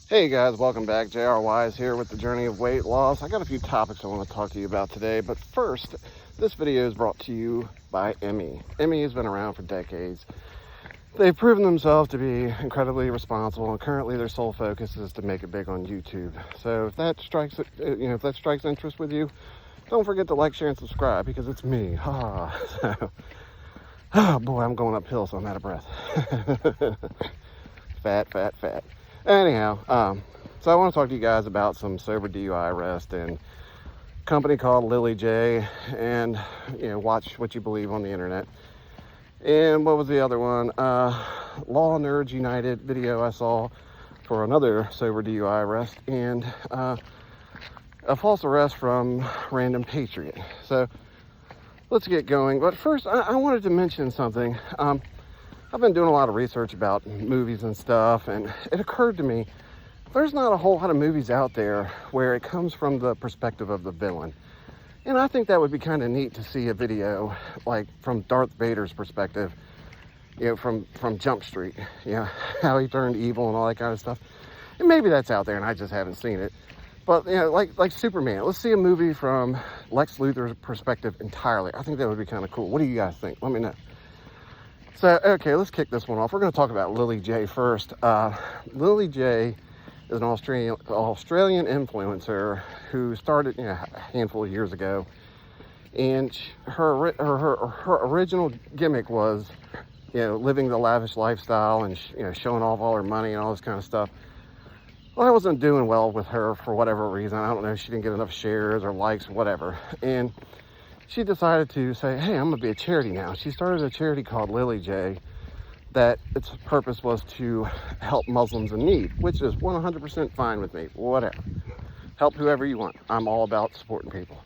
Hey guys, welcome back. JR Wise here with the Journey of Weight Loss. I got a few topics I want to talk to you about today, but first, this video is brought to you by Emmy. Emmy has been around for decades. They've proven themselves to be incredibly responsible, and currently their sole focus is to make it big on YouTube. So if that strikes interest with you, don't forget to like, share, and subscribe because it's me. Oh boy, I'm going uphill, so I'm out of breath. Fat. Anyhow, so I want to talk to you guys about some sober DUI arrest and a company called Lily J, and watch what you believe on the internet. And what was the other one? Law Nerds United video I saw for another sober DUI arrest, and a false arrest from Random Patriot. So let's get going. But first, I wanted to mention something. I've been doing a lot of research about movies and stuff, and it occurred to me there's not a whole lot of movies out there where it comes from the perspective of the villain. And I think that would be kind of neat to see a video like from Darth Vader's perspective, from Jump Street, how he turned evil and all that kind of stuff. And maybe that's out there and I just haven't seen it. But like Superman, let's see a movie from Lex Luthor's perspective entirely. I think that would be kind of cool. What do you guys think? Let me know. So, okay, let's kick this one off. We're going to talk about Lily J first. Lily J is an Australian influencer who started a handful of years ago. And her original gimmick was, living the lavish lifestyle and, showing off all her money and all this kind of stuff. Well, I wasn't doing well with her for whatever reason. I don't know, she didn't get enough shares or likes, whatever. And she decided to say, hey, I'm going to be a charity now. She started a charity called Lily J that its purpose was to help Muslims in need, which is 100% fine with me. Whatever. Help whoever you want. I'm all about supporting people.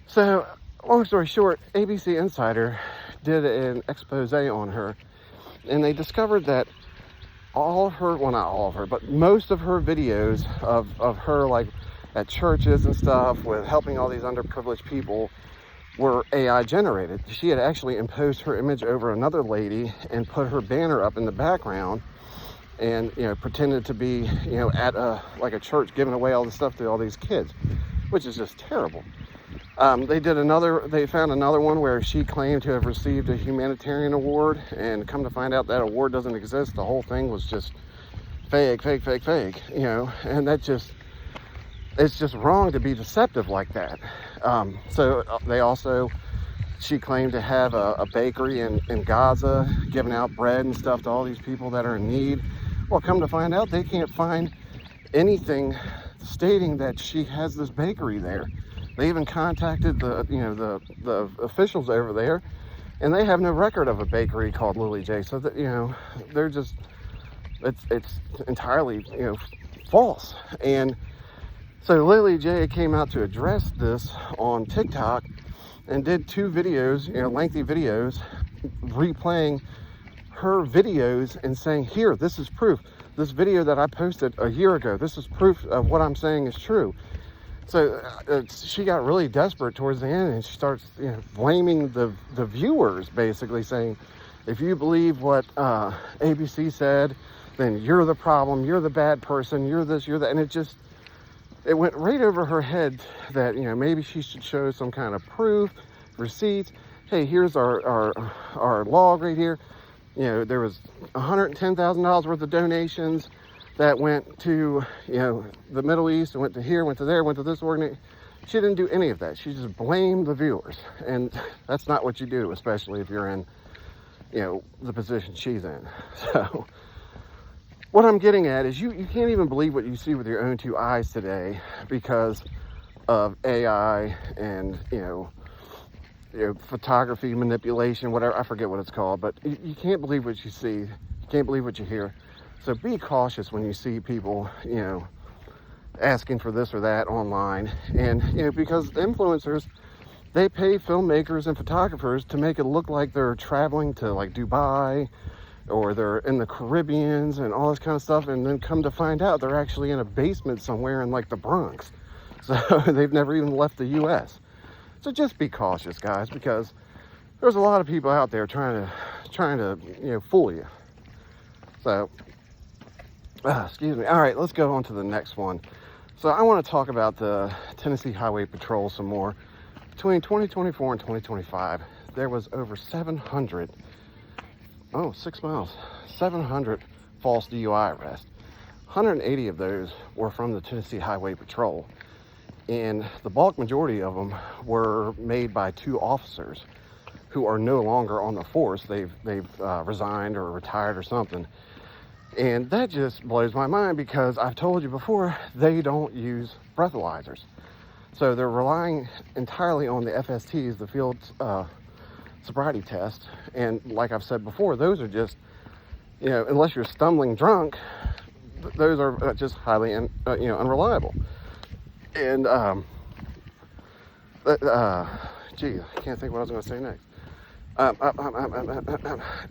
So, long story short, ABC Insider did an expose on her, and they discovered that all of her, well, not all of her, but most of her videos of her, like, at churches and stuff with helping all these underprivileged people were AI generated. She had actually imposed her image over another lady and put her banner up in the background and pretended to be at a church giving away all the stuff to all these kids, which is just terrible. They found another one where she claimed to have received a humanitarian award, and come to find out that award doesn't exist. The whole thing was just fake, and it's just wrong to be deceptive like that. She claimed to have a bakery in Gaza, giving out bread and stuff to all these people that are in need. Well, come to find out, they can't find anything stating that she has this bakery there. They even contacted the officials over there, and they have no record of a bakery called Lily J. So that they're just it's entirely false. And so Lily J came out to address this on TikTok and did two videos, lengthy videos, replaying her videos and saying, here, this is proof. This video that I posted a year ago, this is proof of what I'm saying is true. So she got really desperate towards the end, and she starts blaming the viewers, basically saying, if you believe what ABC said, then you're the problem, you're the bad person, you're this, you're that. And it went right over her head that, maybe she should show some kind of proof, receipts. Hey, here's our log right here. There was $110,000 worth of donations that went to, the Middle East, and went to here, went to there, went to this organization. She didn't do any of that. She just blamed the viewers. And that's not what you do, especially if you're in, the position she's in. So what I'm getting at is you can't even believe what you see with your own two eyes today because of AI and, photography manipulation, whatever. I forget what it's called, but you can't believe what you see. You can't believe what you hear. So be cautious when you see people, asking for this or that online. And, because influencers, they pay filmmakers and photographers to make it look like they're traveling to like Dubai, or they're in the Caribbeans and all this kind of stuff, and then come to find out they're actually in a basement somewhere in like the Bronx. So they've never even left the US. So just be cautious, guys, because there's a lot of people out there trying to fool you. So Excuse me. All right, let's go on to the next one. So I want to talk about the Tennessee Highway Patrol some more. Between 2024 and 2025, there was over 700, 6 miles, 700 false DUI arrests. 180 of those were from the Tennessee Highway Patrol. And the bulk majority of them were made by 2 officers who are no longer on the force. They've resigned or retired or something. And that just blows my mind because I've told you before, they don't use breathalyzers. So they're relying entirely on the FSTs, the field sobriety test. And like I've said before, those are just, unless you're stumbling drunk, those are just highly unreliable. And geez, I can't think what I was going to say next.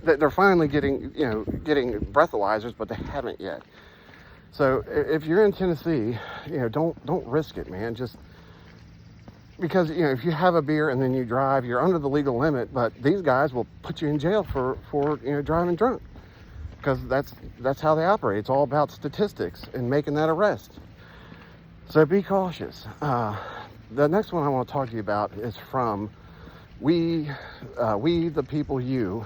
They're finally getting breathalyzers, but they haven't yet. So if you're in Tennessee, don't risk it, man. Just because if you have a beer and then you drive, you're under the legal limit. But these guys will put you in jail for driving drunk, because that's how they operate. It's all about statistics and making that arrest. So be cautious. The next one I want to talk to you about is from We the People You,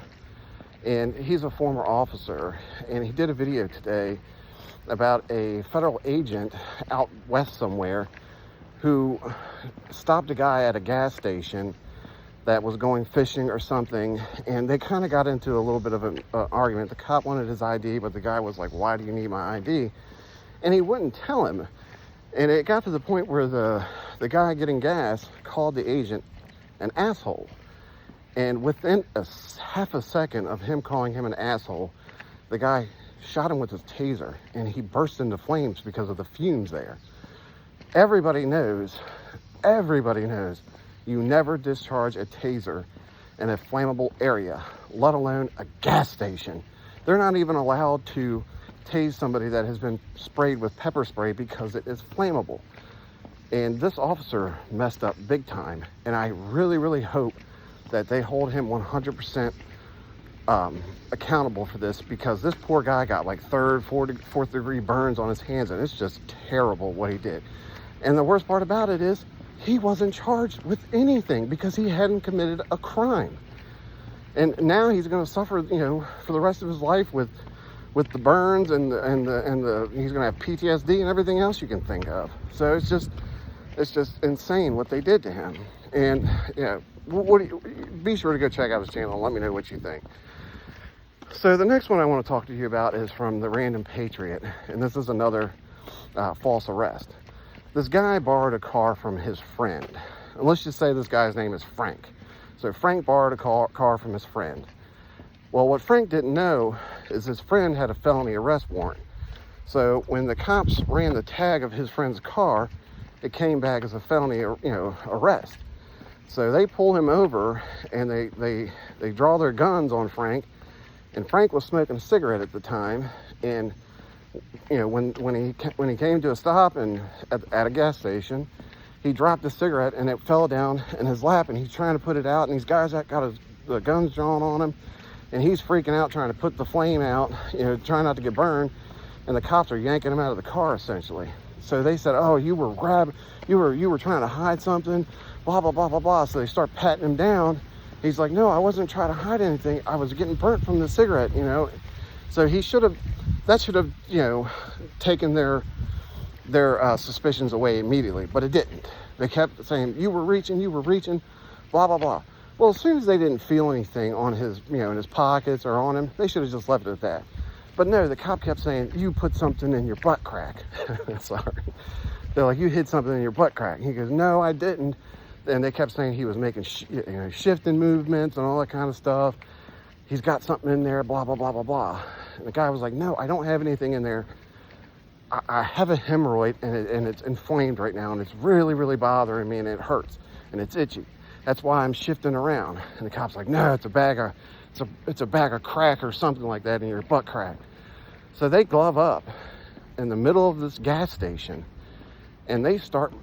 and he's a former officer, and he did a video today about a federal agent out west somewhere who stopped a guy at a gas station that was going fishing or something, and they kind of got into a little bit of an argument. The cop wanted his ID, but the guy was like, "Why do you need my ID?" And he wouldn't tell him. And it got to the point where the guy getting gas called the agent an asshole. And within half a second of him calling him an asshole, the guy shot him with his taser, and he burst into flames because of the fumes there. Everybody knows you never discharge a taser in a flammable area, let alone a gas station. They're not even allowed to tase somebody that has been sprayed with pepper spray because it is flammable. And this officer messed up big time, and I really, really hope that they hold him 100% accountable for this, because this poor guy got like fourth degree burns on his hands, and it's just terrible what he did. And the worst part about it is he wasn't charged with anything because he hadn't committed a crime. And now he's going to suffer, for the rest of his life with the burns and the he's going to have PTSD and everything else you can think of. So it's just insane what they did to him. And be sure to go check out his channel and let me know what you think. So the next one I want to talk to you about is from the Random Patriot, and this is another false arrest. This guy borrowed a car from his friend, and let's just say this guy's name is Frank. So Frank borrowed a car from his friend. Well, what Frank didn't know is his friend had a felony arrest warrant. So when the cops ran the tag of his friend's car, it came back as a felony, arrest. So they pull him over, and they draw their guns on Frank. And Frank was smoking a cigarette at the time. And when he came to a stop and at a gas station, he dropped the cigarette and it fell down in his lap. And he's trying to put it out, and these guys got the guns drawn on him. And he's freaking out, trying to put the flame out, trying not to get burned. And the cops are yanking him out of the car, essentially. So they said, "Oh, you were trying to hide something, blah, blah, blah, blah, blah." So they start patting him down. He's like, "No, I wasn't trying to hide anything. I was getting burnt from the cigarette, So he should have taken their suspicions away immediately, but it didn't. They kept saying, you were reaching, blah, blah, blah. Well, as soon as they didn't feel anything on his, in his pockets or on him, they should have just left it at that. But no, the cop kept saying, "You put something in your butt crack." Sorry. They're like, "You hid something in your butt crack." He goes, "No, I didn't." And they kept saying he was making shifting movements and all that kind of stuff. He's got something in there, blah, blah, blah, blah, blah. And the guy was like, "No, I don't have anything in there. I have a hemorrhoid, and it's inflamed right now, and it's really, really bothering me, and it hurts, and it's itchy. That's why I'm shifting around." And the cop's like, "No, it's a bag of crack or something like that in your butt crack." So they glove up in the middle of this gas station, and they start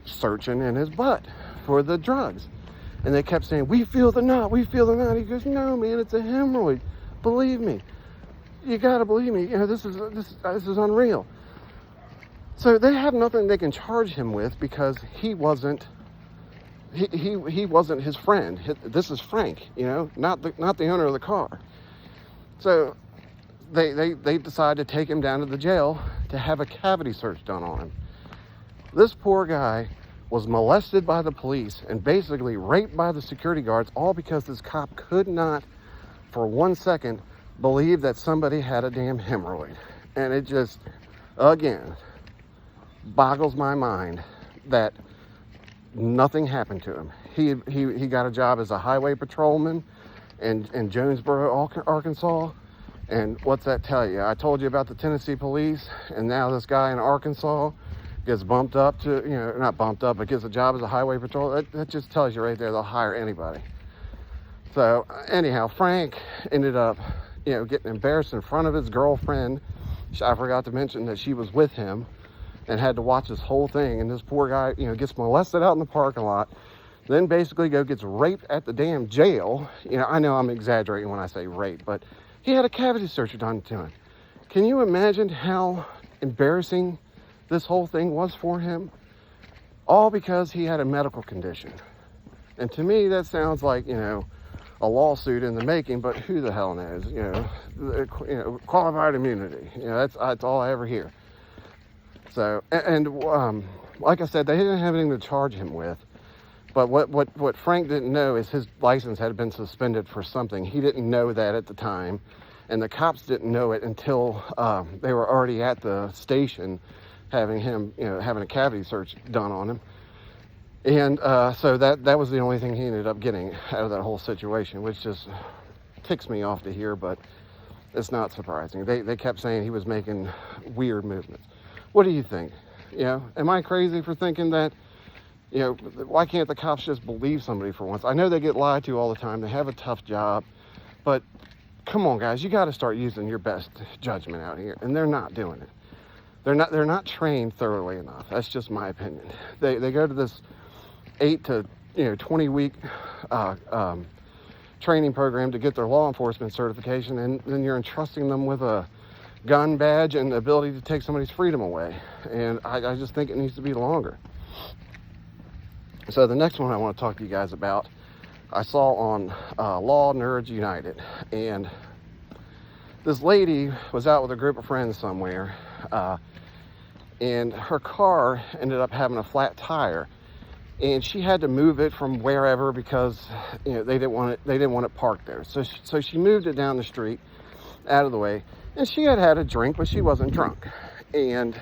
searching in his butt for the drugs. And they kept saying, "We feel the knot, we feel the knot." He goes, "No, man, it's a hemorrhoid. Believe me." You gotta believe me. You know, this is unreal. So they have nothing they can charge him with because he wasn't his friend. This is Frank, you know, not the owner of the car. So they decide to take him down to the jail to have a cavity search done on him. This poor guy was molested by the police and basically raped by the security guards, all because this cop could not, for 1 second, believe that somebody had a damn hemorrhoid. And it just, again, boggles my mind that nothing happened to him. He got a job as a highway patrolman in Jonesboro, Arkansas. And what's that tell you? I told you about the Tennessee police, and now this guy in Arkansas gets bumped up to, you know, not bumped up, but gets a job as a highway patrol. That just tells you right there they'll hire anybody. So anyhow, Frank ended up, you know, getting embarrassed in front of his girlfriend. I forgot to mention that she was with him and had to watch this whole thing. And this poor guy, you know, gets molested out in the parking lot, then basically gets raped at the damn jail. You know, I know I'm exaggerating when I say rape, but he had a cavity search done to him. Can you imagine how embarrassing this whole thing was for him? All because he had a medical condition. And to me, that sounds like, you know, a lawsuit in the making, but who the hell knows? You know, qualified immunity. You know, that's all I ever hear. So, and like I said, they didn't have anything to charge him with. But what Frank didn't know is his license had been suspended for something. He didn't know that at the time, and the cops didn't know it until they were already at the station having a cavity search done on him. And so that was the only thing he ended up getting out of that whole situation, which just ticks me off to hear, but it's not surprising. They kept saying he was making weird movements. What do you think? You know, am I crazy for thinking that, you know, why can't the cops just believe somebody for once? I know they get lied to all the time. They have a tough job, but come on, guys, you got to start using your best judgment out here, and they're not doing it. They're not trained thoroughly enough. That's just my opinion. They go to this 8 to 20 week training program to get their law enforcement certification, and then you're entrusting them with a gun badge and the ability to take somebody's freedom away. And I just think it needs to be longer. So the next one I want to talk to you guys about, I saw on Law Nerds United, and this lady was out with a group of friends somewhere, and her car ended up having a flat tire, and she had to move it from wherever because, you know, they didn't want it parked there. So she moved it down the street, out of the way, and she had a drink, but she wasn't drunk. And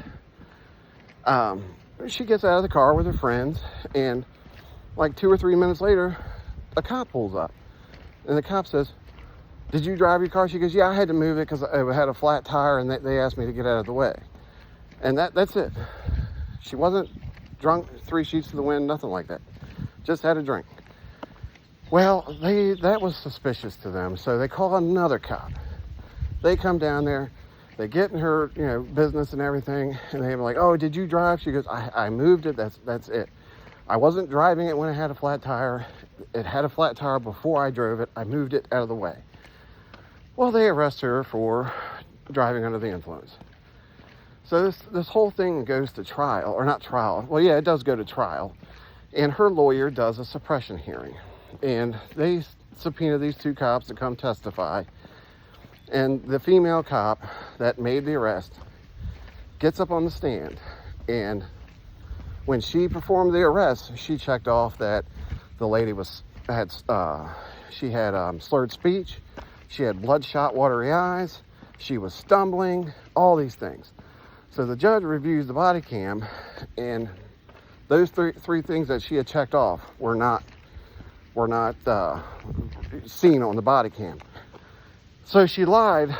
she gets out of the car with her friends, and like 2 or 3 minutes later, a cop pulls up, and the cop says, "Did you drive your car?" She goes, "Yeah, I had to move it because it had a flat tire, and they asked me to get out of the way." And that's it. She wasn't drunk, 3 sheets to the wind, nothing like that. Just had a drink. Well, that was suspicious to them, so they call another cop. They come down there, they get in her, you know, business and everything, and they're like, "Oh, did you drive?" She goes, I moved it, that's it. I wasn't driving it when it had a flat tire. It had a flat tire before I drove it. I moved it out of the way. Well, they arrest her for driving under the influence. So this whole thing goes to trial, or not trial. Well, yeah, it does go to trial. And her lawyer does a suppression hearing. And they subpoena these 2 cops to come testify. And the female cop that made the arrest gets up on the stand. And when she performed the arrest, she checked off that the lady had slurred speech, she had bloodshot, watery eyes, she was stumbling, all these things. So the judge reviews the body cam, and those three things that she had checked off were not seen on the body cam. So she lied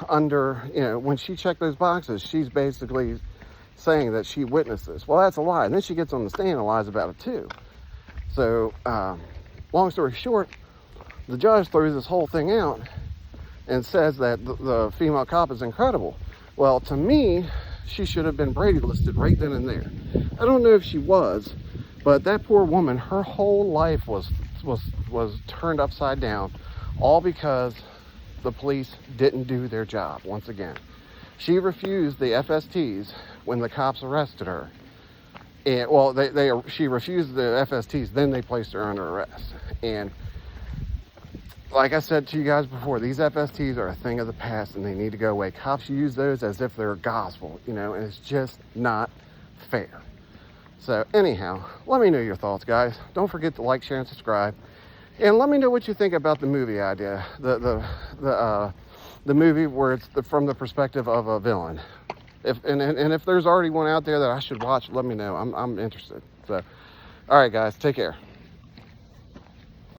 under, you know, when she checked those boxes, she's basically saying that she witnessed this. Well, that's a lie. And then she gets on the stand and lies about it too. So, long story short, the judge throws this whole thing out and says that the female cop is incredible. Well, to me, she should have been Brady listed right then and there. I don't know if she was, but that poor woman, her whole life was turned upside down, all because the police didn't do their job once again. She refused the FSTs when the cops arrested her. And well, she refused the FSTs, then they placed her under arrest. And like I said to you guys before, these FSTs are a thing of the past and they need to go away. Cops use those as if they're gospel, you know, and it's just not fair. So anyhow, let me know your thoughts, guys. Don't forget to like, share, and subscribe. And let me know what you think about the movie idea, the movie where it's from the perspective of a villain. And if there's already one out there that I should watch, let me know. I'm interested. So, all right, guys, take care.